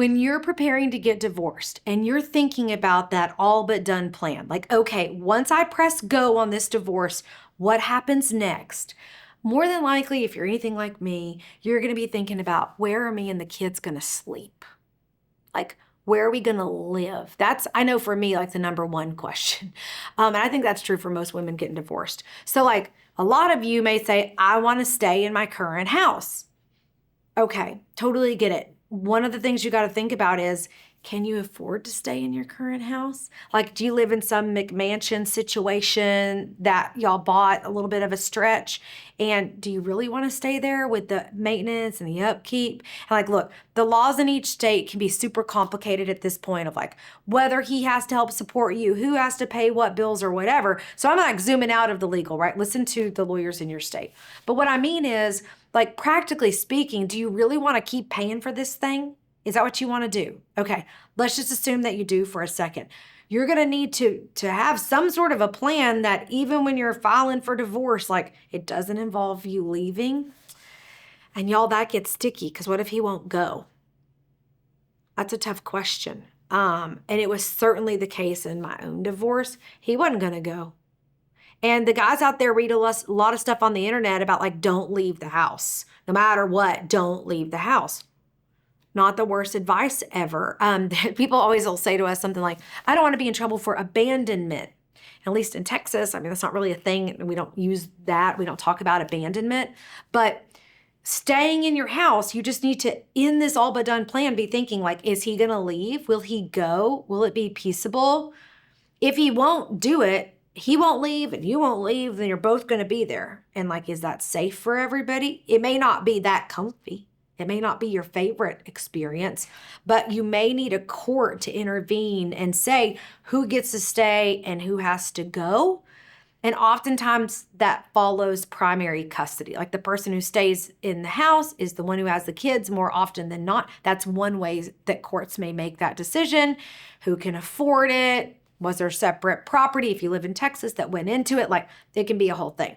When you're preparing to get divorced and you're thinking about that all but done plan, like, okay, once I press go on this divorce, what happens next? More than likely, if you're anything like me, you're going to be thinking about where are me and the kids going to sleep? Like, where are we going to live? That's, I know for me, like the number one question. And I think that's true for most women getting divorced. So, like, a lot of you may say, I want to stay in my current house. Okay, totally get it. One of the things you got to think about is, can you afford to stay in your current house? Like, do you live in some McMansion situation that y'all bought a little bit of a stretch? And do you really want to stay there with the maintenance and the upkeep? And like, look, the laws in each state can be super complicated at this point of like whether he has to help support you, who has to pay what bills or whatever. So I'm like zooming out of the legal, right? Listen to the lawyers in your state. But what I mean is, like, practically speaking, do you really want to keep paying for this thing? Is that what you want to do? Okay, let's just assume that you do for a second. You're going to need to have some sort of a plan that even when you're filing for divorce, like it doesn't involve you leaving. And y'all, that gets sticky because what if he won't go? That's a tough question. And it was certainly the case in my own divorce. He wasn't going to go. And the guys out there read a lot of stuff on the internet about like, don't leave the house. No matter what, don't leave the house. Not the worst advice ever. People always will say to us something like, I don't want to be in trouble for abandonment. At least in Texas, I mean, that's not really a thing. We don't use that. We don't talk about abandonment. But staying in your house, you just need to, in this all but done plan, be thinking like, is he going to leave? Will he go? Will it be peaceable? If he won't do it, he won't leave and you won't leave, then you're both going to be there. And like, is that safe for everybody? It may not be that comfy. It may not be your favorite experience, but you may need a court to intervene and say who gets to stay and who has to go. And oftentimes that follows primary custody. Like the person who stays in the house is the one who has the kids more often than not. That's one way that courts may make that decision. Who can afford it? Was there separate property if you live in Texas that went into it? Like it can be a whole thing.